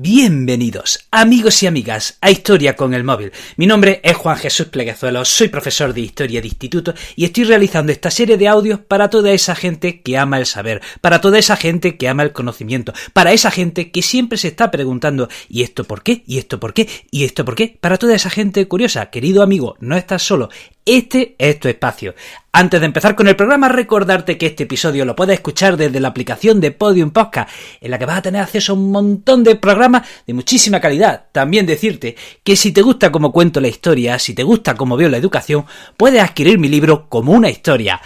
Bienvenidos, amigos y amigas, a Historia con el Móvil. Mi nombre es Juan Jesús Pleguezuelos, soy profesor de Historia de Instituto y estoy realizando esta serie de audios para toda esa gente que ama el saber, para toda esa gente que ama el conocimiento, para esa gente que siempre se está preguntando ¿y esto por qué? ¿y esto por qué? ¿y esto por qué? Para toda esa gente curiosa. Querido amigo, no estás solo. Este es tu espacio. Antes de empezar con el programa, recordarte que este episodio lo puedes escuchar desde la aplicación de Podium Podcast, en la que vas a tener acceso a un montón de programas de muchísima calidad. También decirte que si te gusta cómo cuento la historia, si te gusta cómo veo la educación, puedes adquirir mi libro Como una historia.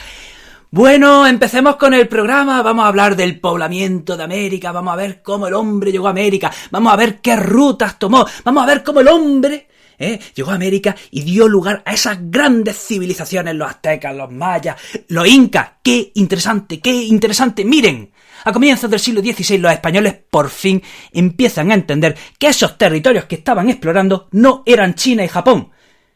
Bueno, empecemos con el programa. Vamos a hablar del poblamiento de América, vamos a ver cómo el hombre llegó a América, vamos a ver qué rutas tomó, vamos a ver cómo el hombre llegó a América y dio lugar a esas grandes civilizaciones, los aztecas, los mayas, los incas. ¡Qué interesante, qué interesante! Miren, a comienzos del siglo XVI los españoles por fin empiezan a entender que esos territorios que estaban explorando no eran China y Japón.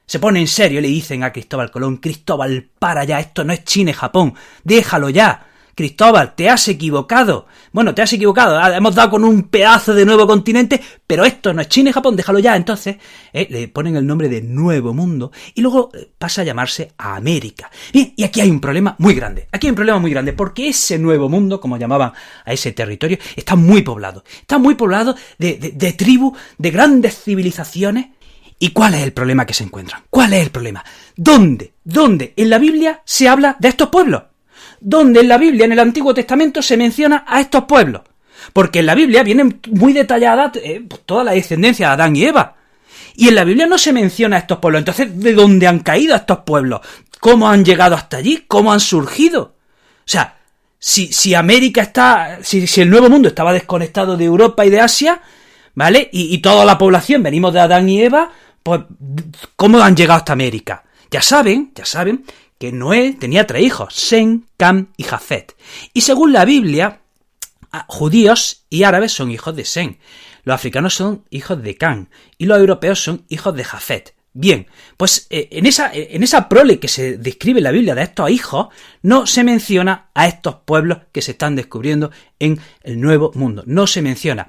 Se pone en serio y le dicen a Cristóbal Colón: Cristóbal, para ya, esto no es China y Japón, déjalo ya. Cristóbal, te has equivocado. Bueno, te has equivocado, hemos dado con un pedazo de nuevo continente, pero esto no es China y Japón, déjalo ya. Entonces, le ponen el nombre de Nuevo Mundo y luego pasa a llamarse América. Bien, y aquí hay un problema muy grande. Aquí hay un problema muy grande, porque ese Nuevo Mundo, como llamaban a ese territorio, está muy poblado. Está muy poblado de tribus, de grandes civilizaciones. ¿Y cuál es el problema que se encuentran? ¿Cuál es el problema? ¿Dónde en la Biblia se habla de estos pueblos? ¿Dónde en la Biblia, en el Antiguo Testamento, se menciona a estos pueblos? Porque en la Biblia viene muy detallada toda la descendencia de Adán y Eva. Y en la Biblia no se menciona a estos pueblos. Entonces, ¿de dónde han caído estos pueblos? ¿Cómo han llegado hasta allí? ¿Cómo han surgido? O sea, si América está... Si el Nuevo Mundo estaba desconectado de Europa y de Asia, ¿vale? Y toda la población venimos de Adán y Eva, pues ¿cómo han llegado hasta América? Ya saben que Noé tenía 3 hijos, Sem, Cam y Jafet. Y según la Biblia, judíos y árabes son hijos de Sem, los africanos son hijos de Cam y los europeos son hijos de Jafet. Bien, pues en esa prole que se describe en la Biblia de estos hijos, no se menciona a estos pueblos que se están descubriendo en el Nuevo Mundo. No se menciona.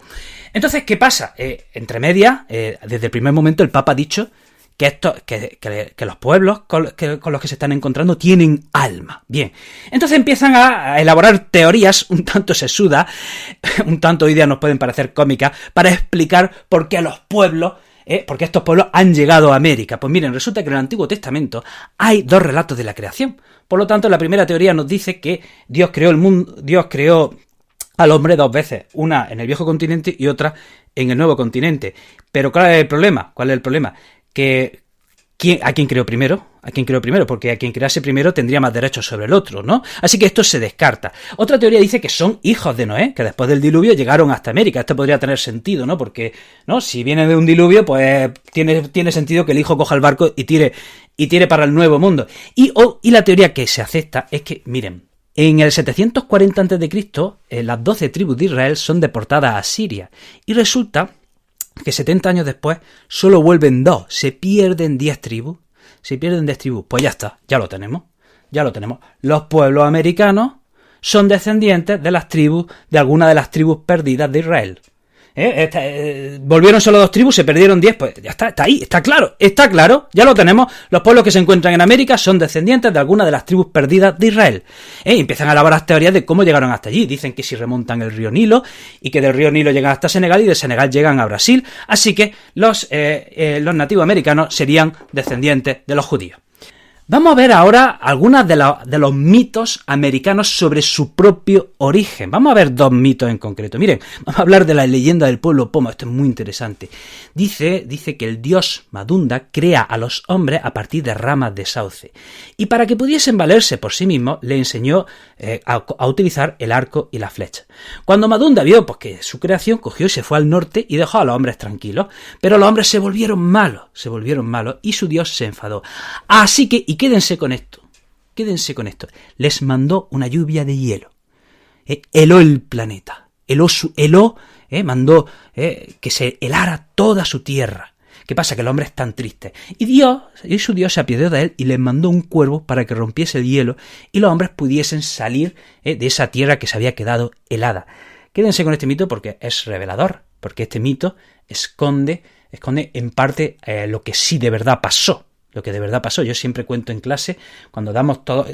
Entonces, ¿qué pasa? Entre medias, desde el primer momento el Papa ha dicho que los pueblos con los que se están encontrando tienen alma. Bien, entonces empiezan a elaborar teorías un tanto sesudas, un tanto hoy día nos pueden parecer cómicas, para explicar por qué los pueblos... porque estos pueblos han llegado a América. Pues miren, resulta que en el Antiguo Testamento hay 2 relatos de la creación. Por lo tanto, la primera teoría nos dice que Dios creó el mundo, Dios creó al hombre 2 veces, una en el viejo continente y otra en el nuevo continente. Pero ¿cuál es el problema? Que ¿a quién creó primero? ¿A quién creó primero? Porque a quien crease primero tendría más derechos sobre el otro, ¿no? Así que esto se descarta. Otra teoría dice que son hijos de Noé, que después del diluvio llegaron hasta América. Esto podría tener sentido, ¿no? Porque, ¿no? Si viene de un diluvio, pues tiene sentido que el hijo coja el barco y tire para el Nuevo Mundo. Y la teoría que se acepta es que, miren, en el 740 a.C., las 12 tribus de Israel son deportadas a Siria. Y resulta que 70 años después solo vuelven 2, se pierden 10 tribus. Pues ya está, ya lo tenemos. Los pueblos americanos son descendientes de las tribus, de alguna de las tribus perdidas de Israel. Volvieron solo 2 tribus, se perdieron 10, pues ya está ahí, está claro, ya lo tenemos. Los pueblos que se encuentran en América son descendientes de alguna de las tribus perdidas de Israel. Empiezan a elaborar teorías de cómo llegaron hasta allí. Dicen que si remontan el río Nilo y que del río Nilo llegan hasta Senegal y de Senegal llegan a Brasil, así que los nativos americanos serían descendientes de los judíos. Vamos a ver ahora algunos de los mitos americanos sobre su propio origen. Vamos a ver 2 mitos en concreto. Miren, vamos a hablar de la leyenda del pueblo Pomo. Esto es muy interesante. Dice que el dios Madunda crea a los hombres a partir de ramas de sauce. Y para que pudiesen valerse por sí mismos, le enseñó a utilizar el arco y la flecha. Cuando Madunda vio que su creación, cogió y se fue al norte y dejó a los hombres tranquilos. Pero los hombres se volvieron malos y su dios se enfadó. Así que, y quédense con esto, les mandó una lluvia de hielo, heló el planeta, mandó que se helara toda su tierra. ¿Qué pasa? Que el hombre es tan triste. Y su Dios se apiadó de él y les mandó un cuervo para que rompiese el hielo y los hombres pudiesen salir de esa tierra que se había quedado helada. Quédense con este mito porque es revelador. porque este mito esconde en parte lo que sí de verdad pasó. Lo que de verdad pasó. Yo siempre cuento en clase, cuando damos todo,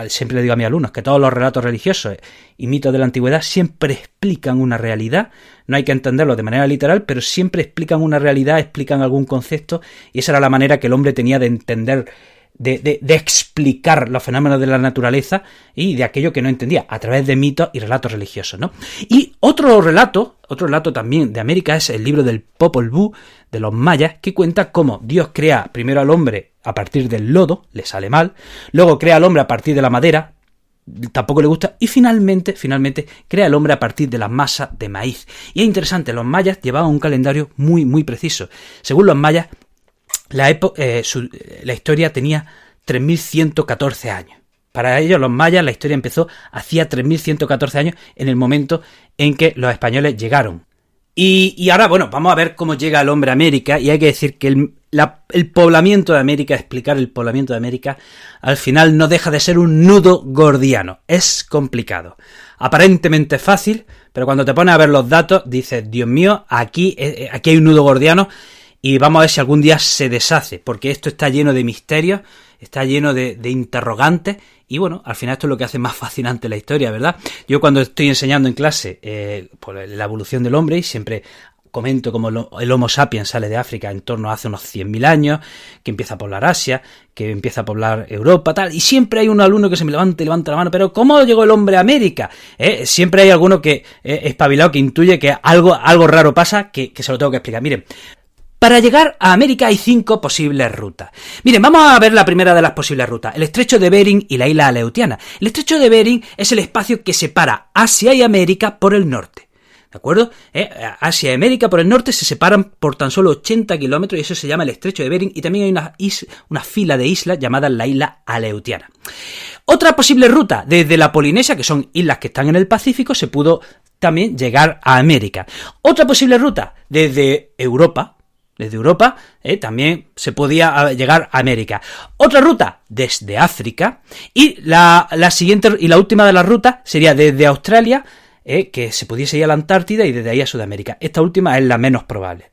siempre le digo a mis alumnos que todos los relatos religiosos y mitos de la antigüedad siempre explican una realidad. No hay que entenderlo de manera literal, pero siempre explican una realidad, explican algún concepto, y esa era la manera que el hombre tenía de entender, de explicar los fenómenos de la naturaleza y de aquello que no entendía, a través de mitos y relatos religiosos, ¿no? Y otro relato también de América es el libro del Popol Vuh, de los mayas, que cuenta cómo Dios crea primero al hombre a partir del lodo, le sale mal, luego crea al hombre a partir de la madera, tampoco le gusta, y finalmente crea al hombre a partir de la masa de maíz. Y es interesante, los mayas llevaban un calendario muy, muy preciso. Según los mayas, la historia tenía 3.114 años. Para ellos, los mayas, la historia empezó hacía 3.114 años, en el momento en que los españoles llegaron. Y ahora, bueno, vamos a ver cómo llega el hombre a América, y hay que decir que el poblamiento de América, explicar el poblamiento de América, al final no deja de ser un nudo gordiano. Es complicado. Aparentemente fácil, pero cuando te pones a ver los datos, dices, Dios mío, aquí hay un nudo gordiano, y vamos a ver si algún día se deshace, porque esto está lleno de misterios, está lleno de interrogantes, y bueno, al final esto es lo que hace más fascinante la historia, ¿verdad? Yo cuando estoy enseñando en clase por la evolución del hombre, y siempre comento cómo el Homo sapiens sale de África en torno a hace unos 100.000 años, que empieza a poblar Asia, que empieza a poblar Europa, tal, y siempre hay un alumno que se me levanta la mano, pero ¿cómo llegó el hombre a América? Siempre hay alguno que espabilado, que intuye que algo raro pasa, que se lo tengo que explicar. Miren, para llegar a América hay 5 posibles rutas. Miren, vamos a ver la primera de las posibles rutas, el estrecho de Bering y la isla Aleutiana. El estrecho de Bering es el espacio que separa Asia y América por el norte. ¿De acuerdo? Asia y América por el norte se separan por tan solo 80 kilómetros y eso se llama el estrecho de Bering, y también hay una fila de islas llamadas la isla Aleutiana. Otra posible ruta, desde la Polinesia, que son islas que están en el Pacífico, se pudo también llegar a América. Otra posible ruta, desde Europa también se podía llegar a América. Otra ruta desde África, y la siguiente y la última de las rutas sería desde Australia, que se pudiese ir a la Antártida y desde ahí a Sudamérica. Esta última es la menos probable.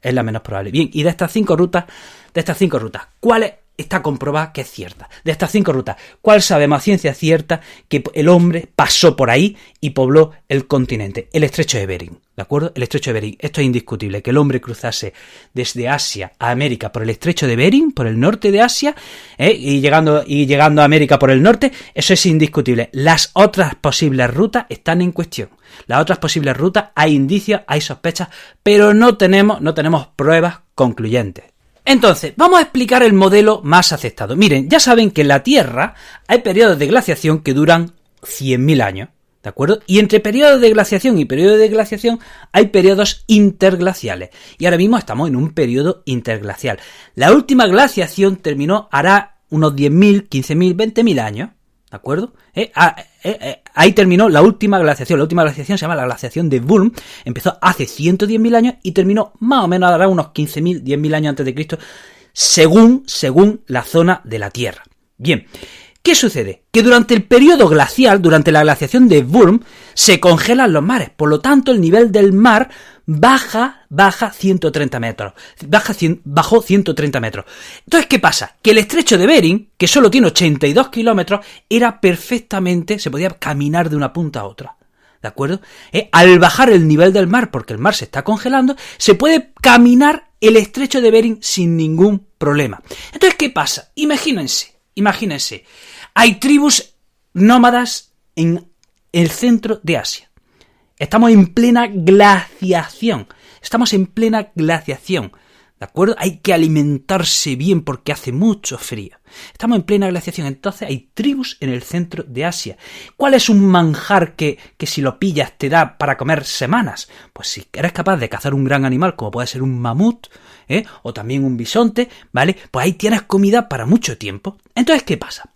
Bien, y de estas 5 rutas, ¿cuál está comprobada que es cierta? De estas 5 rutas, ¿cuál sabemos a ciencia cierta que el hombre pasó por ahí y pobló el continente? El estrecho de Bering, ¿de acuerdo? El estrecho de Bering. Esto es indiscutible, que el hombre cruzase desde Asia a América por el estrecho de Bering, por el norte de Asia, y llegando a América por el norte, eso es indiscutible. Las otras posibles rutas están en cuestión. Las otras posibles rutas, hay indicios, hay sospechas, pero no tenemos pruebas concluyentes. Entonces, vamos a explicar el modelo más aceptado. Miren, ya saben que en la Tierra hay periodos de glaciación que duran 100.000 años, ¿de acuerdo? Y entre periodos de glaciación y periodos de glaciación hay periodos interglaciales. Y ahora mismo estamos en un periodo interglacial. La última glaciación terminó hará unos 10.000, 15.000, 20.000 años, ¿de acuerdo? Ahí terminó la última glaciación. La última glaciación se llama la glaciación de Würm. Empezó hace 110.000 años y terminó más o menos ahora unos 15.000, 10.000 años antes de Cristo, según la zona de la Tierra. Bien, ¿qué sucede? Que durante el periodo glacial, durante la glaciación de Würm, se congelan los mares. Por lo tanto, el nivel del mar baja 130 metros. Bajó 130 metros. Entonces, ¿qué pasa? Que el estrecho de Bering, que solo tiene 82 kilómetros, era perfectamente, se podía caminar de una punta a otra. ¿De acuerdo? Al bajar el nivel del mar, porque el mar se está congelando, se puede caminar el estrecho de Bering sin ningún problema. Entonces, ¿qué pasa? Imagínense. Hay tribus nómadas en el centro de Asia. Estamos en plena glaciación. ¿De acuerdo? Hay que alimentarse bien porque hace mucho frío. Estamos en plena glaciación. Entonces hay tribus en el centro de Asia. ¿Cuál es un manjar que si lo pillas te da para comer semanas? Pues si eres capaz de cazar un gran animal, como puede ser un mamut, o también un bisonte, ¿vale? Pues ahí tienes comida para mucho tiempo. Entonces, ¿qué pasa?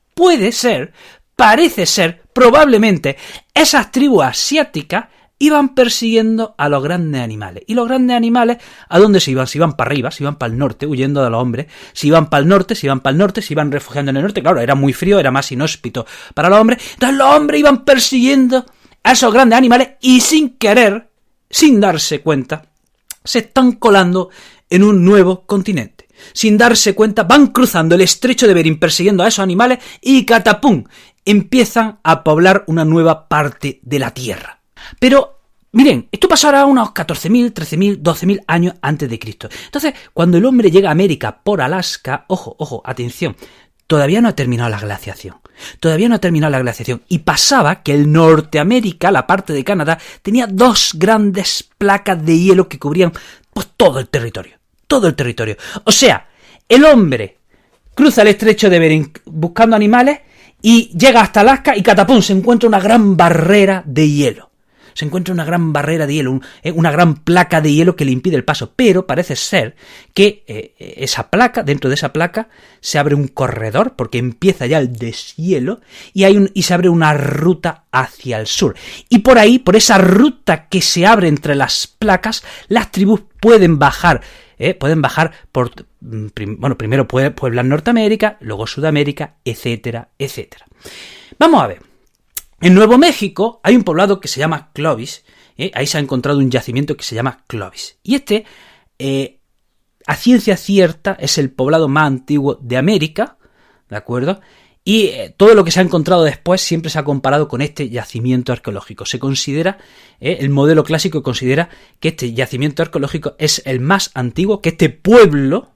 Parece ser, probablemente, esas tribus asiáticas iban persiguiendo a los grandes animales. Y los grandes animales, ¿a dónde se iban? Se iban para arriba, se iban para el norte, huyendo de los hombres. Se iban para el norte, se iban refugiando en el norte. Claro, era muy frío, era más inhóspito para los hombres. Entonces los hombres iban persiguiendo a esos grandes animales y sin querer, sin darse cuenta, se están colando en un nuevo continente. Sin darse cuenta, van cruzando el estrecho de Bering persiguiendo a esos animales y catapum, empiezan a poblar una nueva parte de la Tierra. Pero miren, esto pasará unos 14.000, 13.000, 12.000 años antes de Cristo. Entonces, cuando el hombre llega a América por Alaska, ojo, atención, todavía no ha terminado la glaciación. Y pasaba que el Norteamérica, la parte de Canadá, tenía 2 grandes placas de hielo que cubrían pues todo el territorio. O sea, el hombre cruza el estrecho de Bering buscando animales y llega hasta Alaska y catapum, se encuentra una gran barrera de hielo. Una gran placa de hielo que le impide el paso. Pero parece ser que dentro de esa placa, se abre un corredor, porque empieza ya el deshielo, y se abre una ruta hacia el sur. Y por ahí, por esa ruta que se abre entre las placas, las tribus pueden bajar por, primero pueblan Norteamérica, luego Sudamérica, etcétera, etcétera. Vamos a ver. En Nuevo México hay un poblado que se llama Clovis, ahí se ha encontrado un yacimiento que se llama Clovis. Y a ciencia cierta, es el poblado más antiguo de América, ¿de acuerdo? Y todo lo que se ha encontrado después siempre se ha comparado con este yacimiento arqueológico. Se considera, el modelo clásico considera que este yacimiento arqueológico es el más antiguo, que este pueblo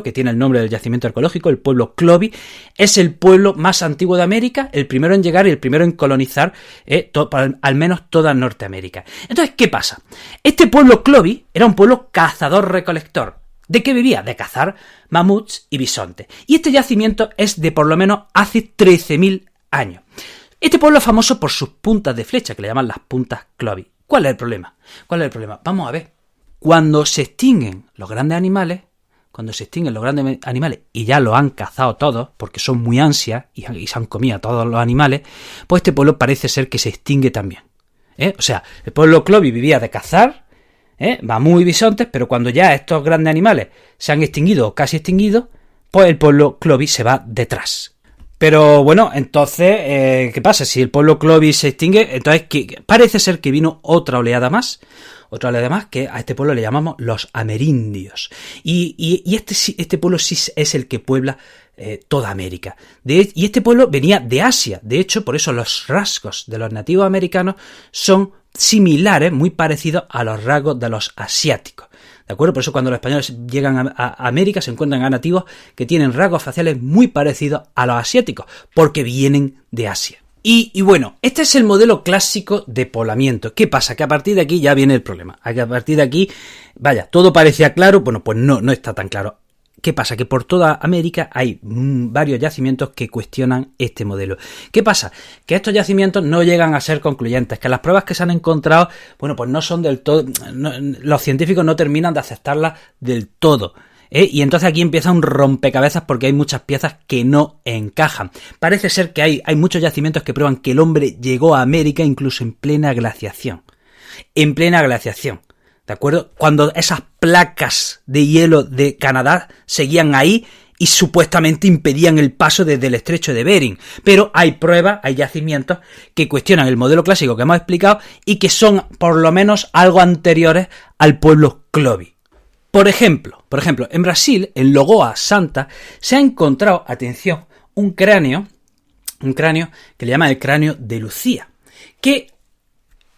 que tiene el nombre del yacimiento arqueológico, el pueblo Clovis, es el pueblo más antiguo de América, el primero en llegar y el primero en colonizar al menos toda Norteamérica. Entonces, ¿qué pasa? Este pueblo Clovis era un pueblo cazador-recolector. ¿De qué vivía? De cazar mamuts y bisontes. Y este yacimiento es de por lo menos hace 13.000 años. Este pueblo es famoso por sus puntas de flecha, que le llaman las puntas Clovis. ¿Cuál es el problema? Vamos a ver. Cuando se extinguen los grandes animales, y ya los han cazado todos, porque son muy ansias y se han comido a todos los animales, pues este pueblo parece ser que se extingue también. O sea, el pueblo Clovis vivía de cazar, mamut y bisontes, pero cuando ya estos grandes animales se han extinguido o casi extinguido, pues el pueblo Clovis se va detrás. Pero bueno, entonces, ¿qué pasa? Si el pueblo Clovis se extingue, entonces parece ser que vino otra oleada más, que a este pueblo le llamamos los amerindios. Y este pueblo sí es el que puebla toda América. Y este pueblo venía de Asia. De hecho, por eso los rasgos de los nativos americanos son similares, muy parecidos a los rasgos de los asiáticos. ¿De acuerdo? Por eso cuando los españoles llegan a América se encuentran a nativos que tienen rasgos faciales muy parecidos a los asiáticos, porque vienen de Asia. Y bueno, este es el modelo clásico de poblamiento. ¿Qué pasa? Que a partir de aquí ya viene el problema. Que a partir de aquí, todo parecía claro, bueno, pues no está tan claro. ¿Qué pasa? Que por toda América hay varios yacimientos que cuestionan este modelo. ¿Qué pasa? Que estos yacimientos no llegan a ser concluyentes, que las pruebas que se han encontrado, bueno, pues no son del todo, los científicos no terminan de aceptarlas del todo. Y entonces aquí empieza un rompecabezas porque hay muchas piezas que no encajan. Parece ser que hay muchos yacimientos que prueban que el hombre llegó a América incluso en plena glaciación. ¿De acuerdo? Cuando esas placas de hielo de Canadá seguían ahí y supuestamente impedían el paso desde el estrecho de Bering. Pero hay pruebas, hay yacimientos que cuestionan el modelo clásico que hemos explicado y que son por lo menos algo anteriores al pueblo Clovis. Por ejemplo, en Brasil, en Lagoa Santa, se ha encontrado, atención, un cráneo que le llaman el cráneo de Lucía, que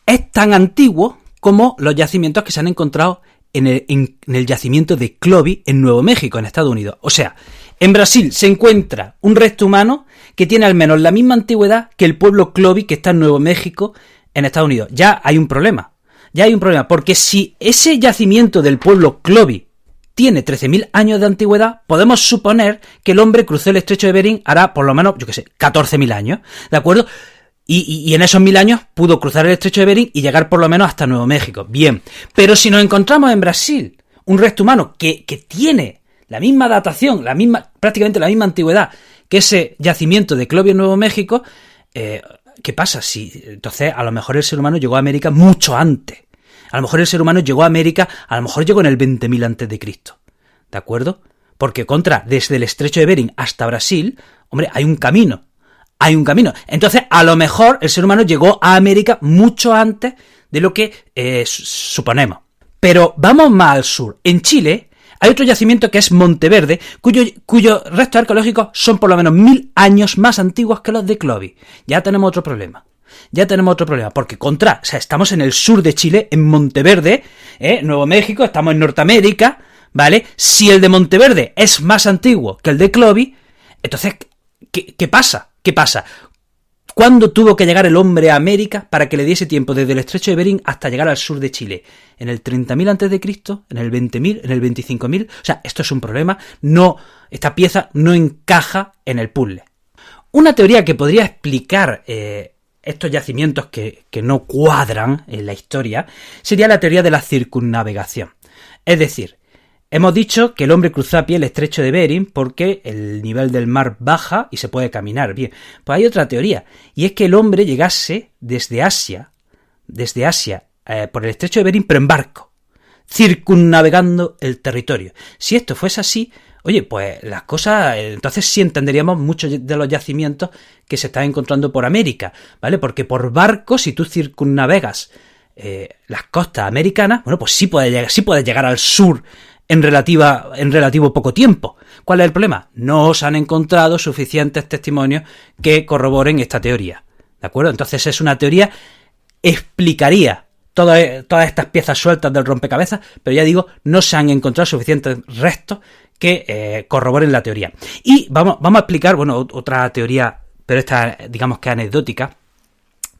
es tan antiguo como los yacimientos que se han encontrado en el yacimiento de Clovis en Nuevo México, en Estados Unidos. O sea, en Brasil se encuentra un resto humano que tiene al menos la misma antigüedad que el pueblo Clovis que está en Nuevo México, en Estados Unidos. Ya hay un problema, porque si ese yacimiento del pueblo Clovis tiene 13.000 años de antigüedad, podemos suponer que el hombre cruzó el estrecho de Bering hará por lo menos, 14.000 años, ¿de acuerdo? Y en esos 1.000 años pudo cruzar el estrecho de Bering y llegar por lo menos hasta Nuevo México. Bien, pero si nos encontramos en Brasil un resto humano que tiene la misma datación, prácticamente la misma antigüedad que ese yacimiento de Clovis en Nuevo México, ¿qué pasa? Entonces a lo mejor el ser humano llegó a América mucho antes. A lo mejor el ser humano llegó a América, llegó en el 20.000 antes de Cristo. ¿De acuerdo? Porque desde el estrecho de Bering hasta Brasil, hombre, hay un camino. Entonces, a lo mejor el ser humano llegó a América mucho antes de lo que suponemos. Pero vamos más al sur. En Chile hay otro yacimiento que es Monteverde, cuyos restos arqueológicos son por lo menos 1000 años más antiguos que los de Clovis. Ya tenemos otro problema. Porque estamos en el sur de Chile, en Monteverde, Nuevo México, estamos en Norteamérica, ¿vale? Si el de Monteverde es más antiguo que el de Clovis, entonces, ¿qué pasa? ¿Cuándo tuvo que llegar el hombre a América para que le diese tiempo desde el estrecho de Bering hasta llegar al sur de Chile? ¿En el 30.000 a.C.? ¿En el 20.000? ¿En el 25.000? O sea, esto es un problema. Esta pieza no encaja en el puzzle. Una teoría que podría explicar estos yacimientos que no cuadran en la historia sería la teoría de la circunnavegación. Es decir, hemos dicho que el hombre cruzó a pie el estrecho de Bering porque el nivel del mar baja y se puede caminar bien. Pues hay otra teoría, y es que el hombre llegase desde Asia por el estrecho de Bering, pero en barco, circunnavegando el territorio. Si esto fuese así, oye, pues las cosas, entonces sí entenderíamos muchos de los yacimientos que se están encontrando por América, ¿vale? Porque por barco, si tú circunnavegas las costas americanas, bueno, pues sí puedes llegar al sur en relativo poco tiempo. ¿Cuál es el problema? No os han encontrado suficientes testimonios que corroboren esta teoría, ¿de acuerdo? Entonces es una teoría, explicaría todas estas piezas sueltas del rompecabezas, pero ya digo, no se han encontrado suficientes restos que corroboren la teoría. Y vamos a explicar, otra teoría, pero esta digamos que anecdótica.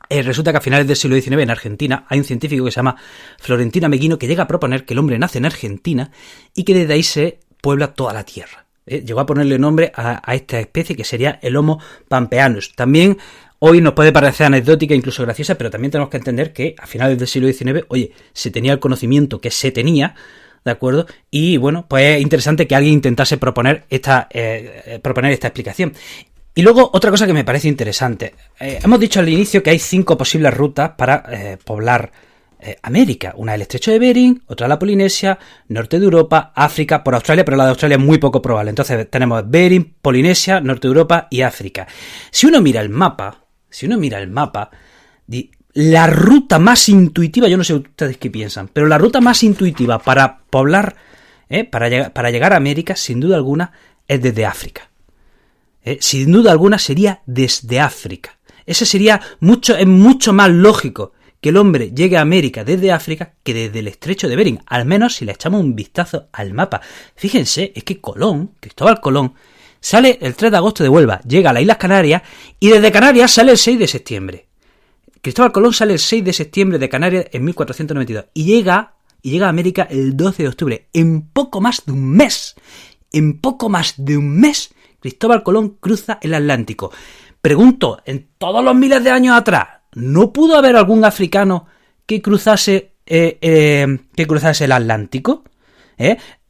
Resulta que a finales del siglo XIX en Argentina hay un científico que se llama Florentino Ameghino que llega a proponer que el hombre nace en Argentina y que desde ahí se puebla toda la tierra. Llegó a ponerle nombre a esta especie que sería el Homo pampeanus. También hoy nos puede parecer anecdótica, incluso graciosa, pero también tenemos que entender que a finales del siglo XIX, se tenía el conocimiento que se tenía, ¿de acuerdo? Y bueno, pues es interesante que alguien intentase proponer esta explicación. Y luego, otra cosa que me parece interesante. Hemos dicho al inicio que hay 5 posibles rutas para poblar América. Una el estrecho de Bering, otra la Polinesia, norte de Europa, África, por Australia, pero la de Australia es muy poco probable. Entonces tenemos Bering, Polinesia, norte de Europa y África. Si uno mira el mapa, la ruta más intuitiva, yo no sé ustedes qué piensan, pero la ruta más intuitiva para poblar, para llegar a América, sin duda alguna, es desde África. Sin duda alguna sería desde África. Es mucho más lógico que el hombre llegue a América desde África que desde el estrecho de Bering, al menos si le echamos un vistazo al mapa. Fíjense, es que Cristóbal Colón, sale el 3 de agosto de Huelva, llega a las Islas Canarias y desde Canarias sale el 6 de septiembre. Cristóbal Colón sale el 6 de septiembre de Canarias en 1492 y llega a América el 12 de octubre, en poco más de un mes. Cristóbal Colón cruza el Atlántico. Pregunto, en todos los miles de años atrás, ¿no pudo haber algún africano que cruzase el Atlántico?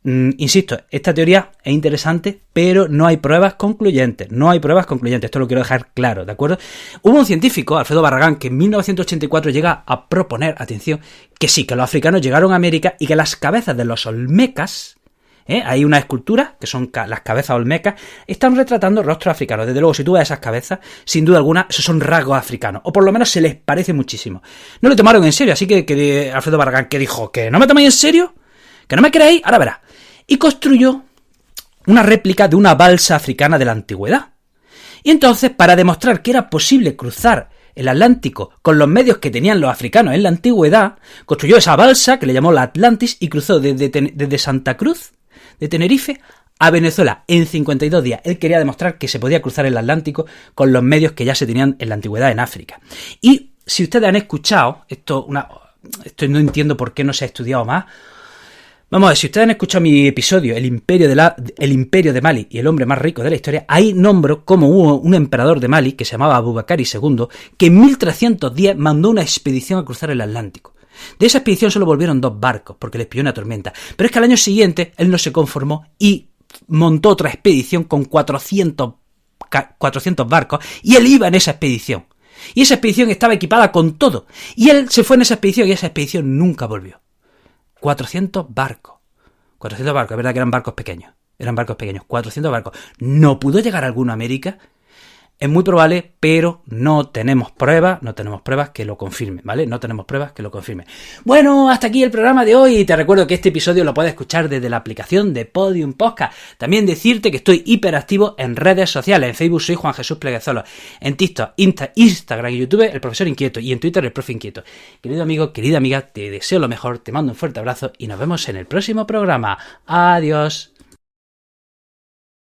Insisto, esta teoría es interesante, pero no hay pruebas concluyentes. Esto lo quiero dejar claro, ¿de acuerdo? Hubo un científico, Alfredo Barragán, que en 1984 llega a proponer, atención, que sí, que los africanos llegaron a América y que las cabezas de los olmecas, hay una escultura, que son las cabezas olmecas, están retratando rostros africanos. Desde luego, si tú ves esas cabezas, sin duda alguna, esos son rasgos africanos, o por lo menos se les parece muchísimo. No lo tomaron en serio, así que Alfredo Barragán, que dijo, ¿que no me tomáis en serio? ¿Que no me creéis? Ahora verás. Y construyó una réplica de una balsa africana de la antigüedad. Y entonces, para demostrar que era posible cruzar el Atlántico con los medios que tenían los africanos en la antigüedad, construyó esa balsa que le llamó la Atlantis y cruzó desde Santa Cruz de Tenerife a Venezuela en 52 días. Él quería demostrar que se podía cruzar el Atlántico con los medios que ya se tenían en la antigüedad en África. Y si ustedes han escuchado, esto no entiendo por qué no se ha estudiado más. Vamos a ver, si ustedes han escuchado mi episodio, El Imperio de Mali y el hombre más rico de la historia, ahí nombro cómo hubo un emperador de Mali que se llamaba Abubakar II, que en 1310 mandó una expedición a cruzar el Atlántico. De esa expedición solo volvieron 2 barcos, porque les pilló una tormenta. Pero es que al año siguiente él no se conformó y montó otra expedición con 400 barcos, y él iba en esa expedición. Y esa expedición estaba equipada con todo. Y él se fue en esa expedición y esa expedición nunca volvió. 400 barcos. Es verdad que eran barcos pequeños. 400 barcos. ¿No pudo llegar alguno a América? Es muy probable, pero no tenemos pruebas que lo confirmen, ¿vale? No tenemos pruebas que lo confirmen. Bueno, hasta aquí el programa de hoy. Te recuerdo que este episodio lo puedes escuchar desde la aplicación de Podium Podcast. También decirte que estoy hiperactivo en redes sociales. En Facebook soy Juan Jesús Pleguezolo. En TikTok, Instagram y YouTube, el profesor inquieto. Y en Twitter, el profe inquieto. Querido amigo, querida amiga, te deseo lo mejor, te mando un fuerte abrazo y nos vemos en el próximo programa. Adiós.